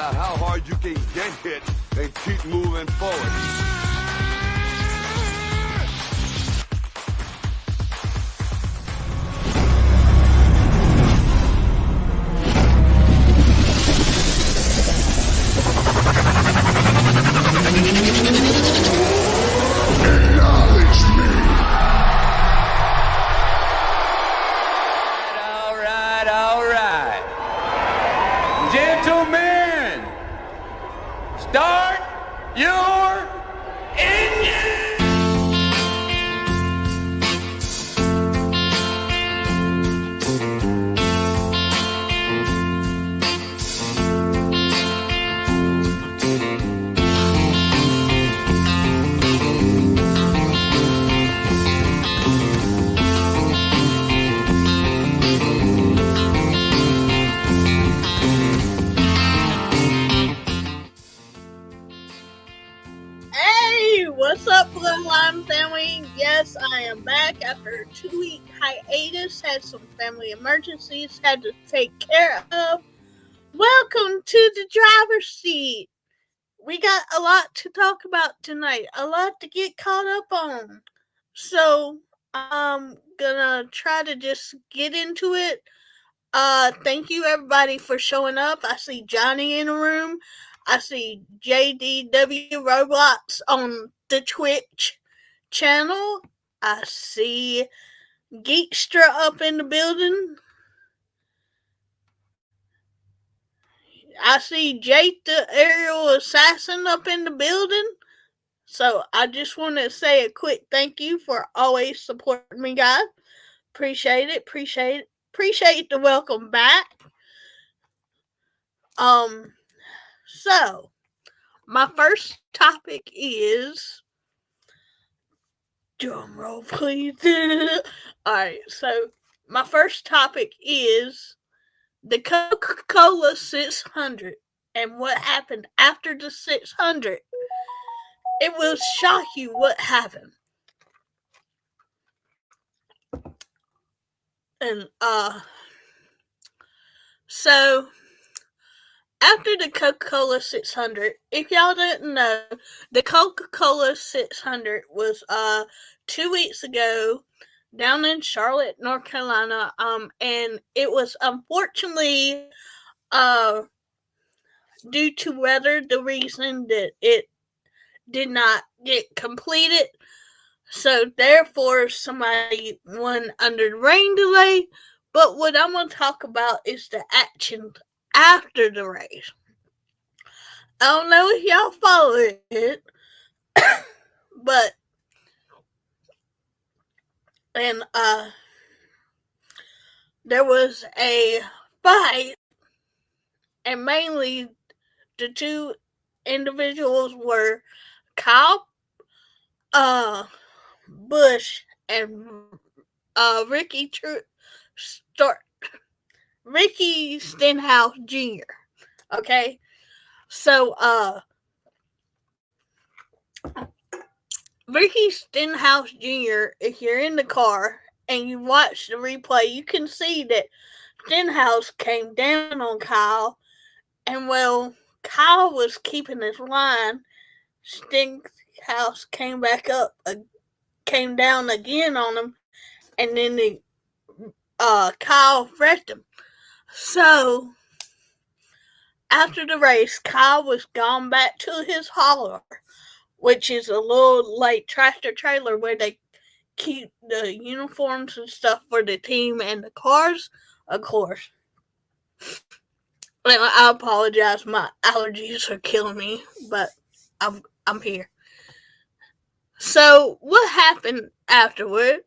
about how hard you can get hit and keep moving forward. All right. Gentlemen, start your engine! What's up, Bloodline family? Yes, I am back after a 2-week hiatus. Had some family emergencies had to take care of. Welcome to the driver's seat. We got a lot to talk about tonight, a lot to get caught up on. So I'm gonna try to just get into it. Thank you everybody for showing up. I see Johnny in the room. I see JDW Roblox on the Twitch channel. I see Geekstra up in the building. I see Jake the Aerial Assassin up in the building. So I just want to say a quick thank you for always supporting me, guys. Appreciate it. Appreciate the welcome back. So my first topic is, drum roll please. Alright, so my first topic is the Coca-Cola 600 and what happened after the 600. It will shock you what happened. And so after the Coca-Cola 600, if y'all didn't know, the Coca-Cola 600 was 2 weeks ago down in Charlotte, North Carolina, and it was unfortunately due to weather the reason that it did not get completed. So therefore somebody won under the rain delay. But what I'm going to talk about is the action after the race. I don't know if y'all follow it, but there was a fight, and mainly the two individuals were Kyle Busch and Ricky Stenhouse Jr. Okay, so Ricky Stenhouse Jr., if you're in the car and you watch the replay, you can see that Stenhouse came down on Kyle, and well, Kyle was keeping his line. Stenhouse came down again on him, and then Kyle wrecked him. So after the race, Kyle was gone back to his hauler, which is a little like tractor trailer where they keep the uniforms and stuff for the team and the cars, of course. And I apologize, my allergies are killing me, but I'm here. So what happened afterward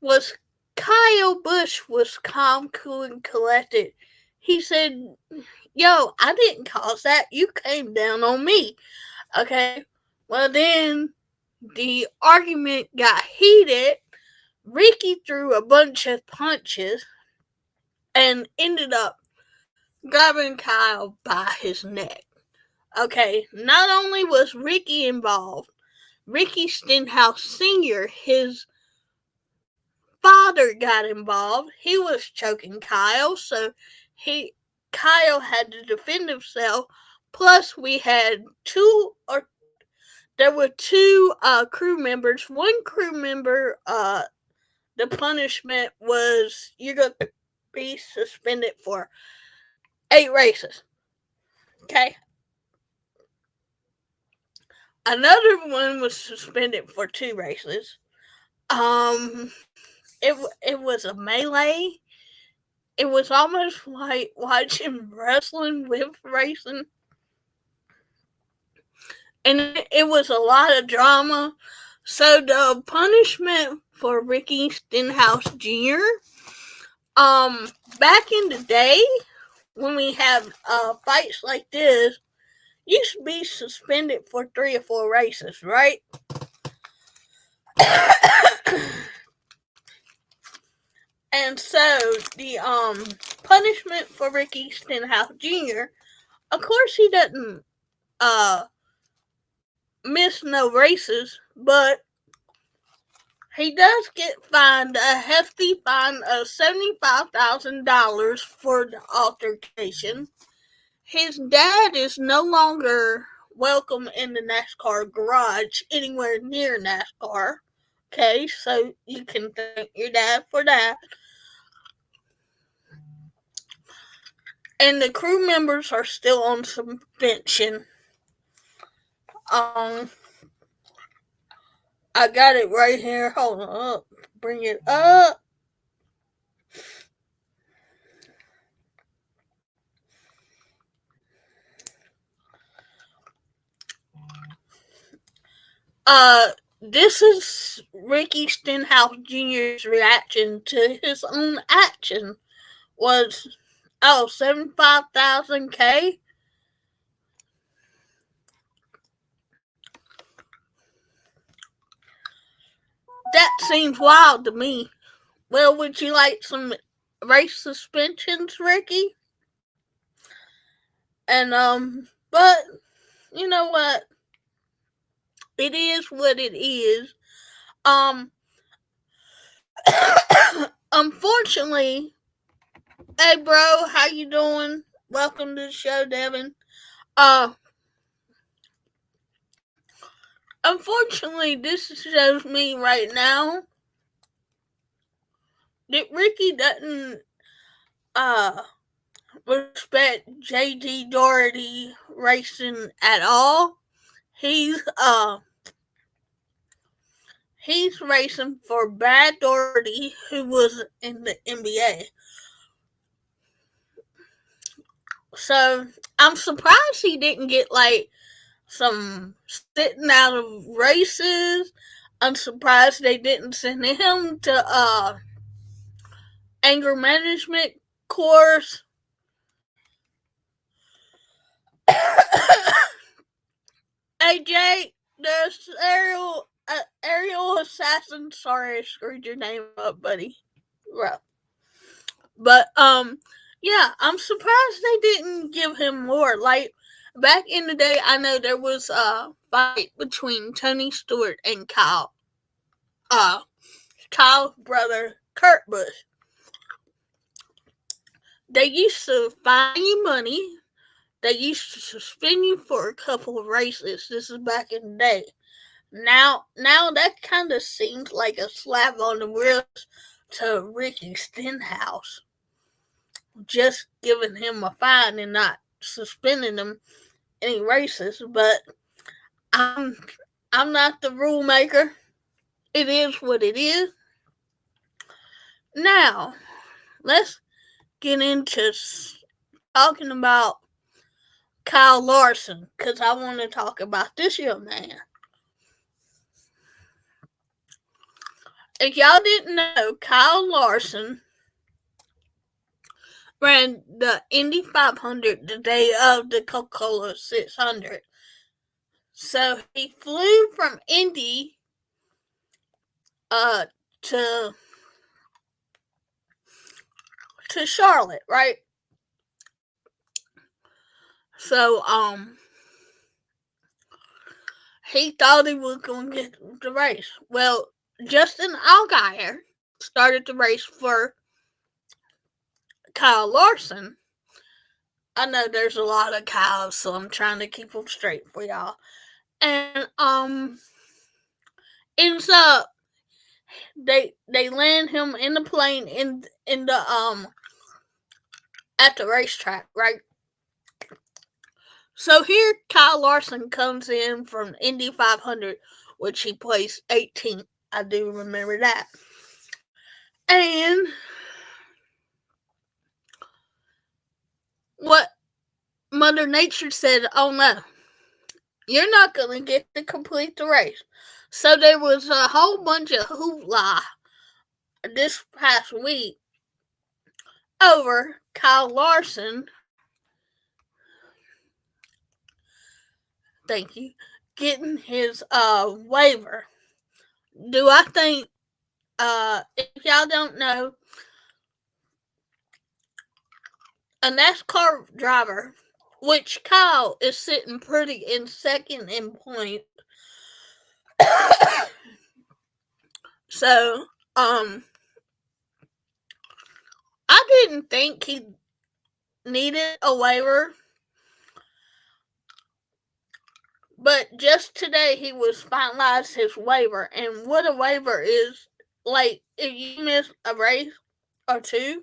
was Kyle Busch was calm, cool, and collected. He said, "Yo, I didn't cause that. You came down on me." Okay. Well, then the argument got heated. Ricky threw a bunch of punches and ended up grabbing Kyle by his neck. Okay, not only was Ricky involved, Ricky Stenhouse Sr., his father, got involved. He was choking Kyle, so Kyle had to defend himself Plus, we had there were two crew members. One crew member, the punishment was you're going to be suspended for 8 races. Okay. Another one was suspended for 2 races. It was a melee. It was almost like watching wrestling with racing. And it was a lot of drama. So the punishment for Ricky Stenhouse Jr. Back in the day when we have fights like this, you should be suspended for 3 or 4 races, right? And so the punishment for Ricky Stenhouse Jr. Of course he doesn't miss no races, but he does get fined a hefty fine of $75,000 for the altercation. His dad is no longer welcome in the NASCAR garage anywhere near NASCAR. Okay, so you can thank your dad for that. And the crew members are still on suspension. I got it right here. Hold on. Bring it up. This is Ricky Stenhouse Jr.'s reaction to his own action. Was 75,000 K. That seems wild to me. Well, would you like some race suspensions, Ricky? And but you know what? It is what it is. Unfortunately, hey bro, how you doing? Welcome to the show, Devin. Unfortunately, this shows me right now that Ricky doesn't respect JD Doherty racing at all. He's racing for Brad Doherty, who was in the NBA. So I'm surprised he didn't get like some sitting out of races. I'm surprised they didn't send him to anger management course. Hey Jake, there's aerial assassin. Sorry, I screwed your name up, buddy. Well, but yeah, I'm surprised they didn't give him more. Like back in the day, I know there was a fight between Tony Stewart and Kyle's brother Kurt Busch. They used to fine you money. They used to suspend you for a couple of races. This is back in the day. Now that kind of seems like a slap on the wrist to Ricky Stenhouse. Just giving him a fine and not suspending him any races. But I'm not the rule maker. It is what it is. Now, let's get into talking about Kyle Larson, because I want to talk about this young man. If y'all didn't know, Kyle Larson ran the Indy 500 the day of the Coca-Cola 600. So he flew from Indy to Charlotte, right? So he thought he was going to get the race. Well, Justin Allgaier started the race for Kyle Larson, I know there's a lot of cows, so I'm trying to keep them straight for y'all. And ends up they land him in the plane in the at the racetrack, right? So here Kyle Larson comes in from Indy 500, which he placed 18th. I do remember that. And what Mother Nature said, oh no, you're not going to get to complete the race. So there was a whole bunch of hoopla this past week over Kyle Larson. Thank you. Getting his waiver. Do I think if y'all don't know, a NASCAR driver, which Kyle is sitting pretty in second in point. So, I didn't think he needed a waiver. But just today he was finalized his waiver. And what a waiver is, like, if you miss a race or two,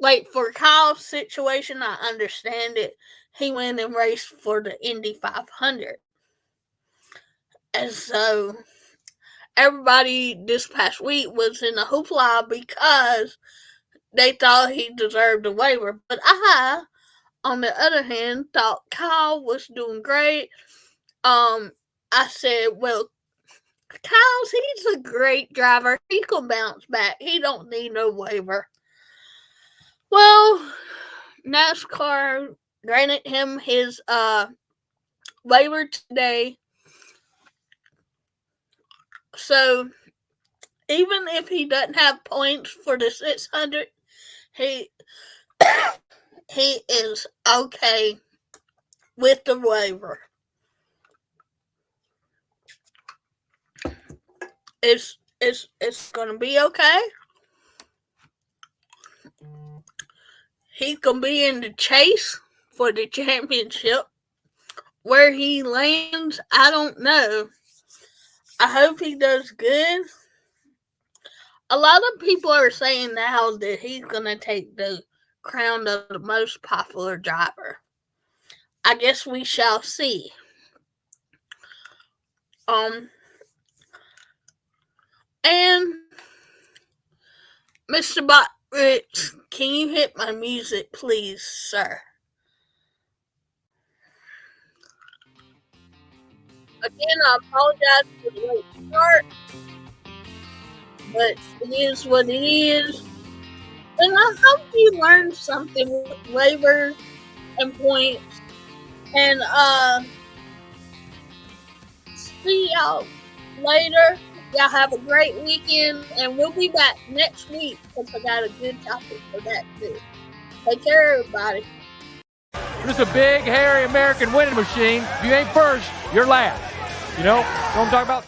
like for Kyle's situation, I understand it. He went and raced for the Indy 500. And so everybody this past week was in a hoopla because they thought he deserved a waiver. But I, on the other hand, thought Kyle was doing great. I said, well, he's a great driver. He can bounce back. He don't need no waiver. Well, NASCAR granted him his waiver today. So even if he doesn't have points for the 600, he is okay with the waiver. It's gonna be okay. He's gonna be in the chase for the championship. Where he lands, I don't know. I hope he does good. A lot of people are saying now that he's gonna take the crown of the most popular driver. I guess we shall see. And Mr. Rich, can you hit my music, please, sir? Again, I apologize for the late start, but it is what it is. And I hope you learned something with waivers and points. And see y'all later. Y'all have a great weekend, and we'll be back next week because I got a good topic for that too. Take care, everybody. This is a big, hairy American winning machine. If you ain't first, you're last. You know what I'm talking about?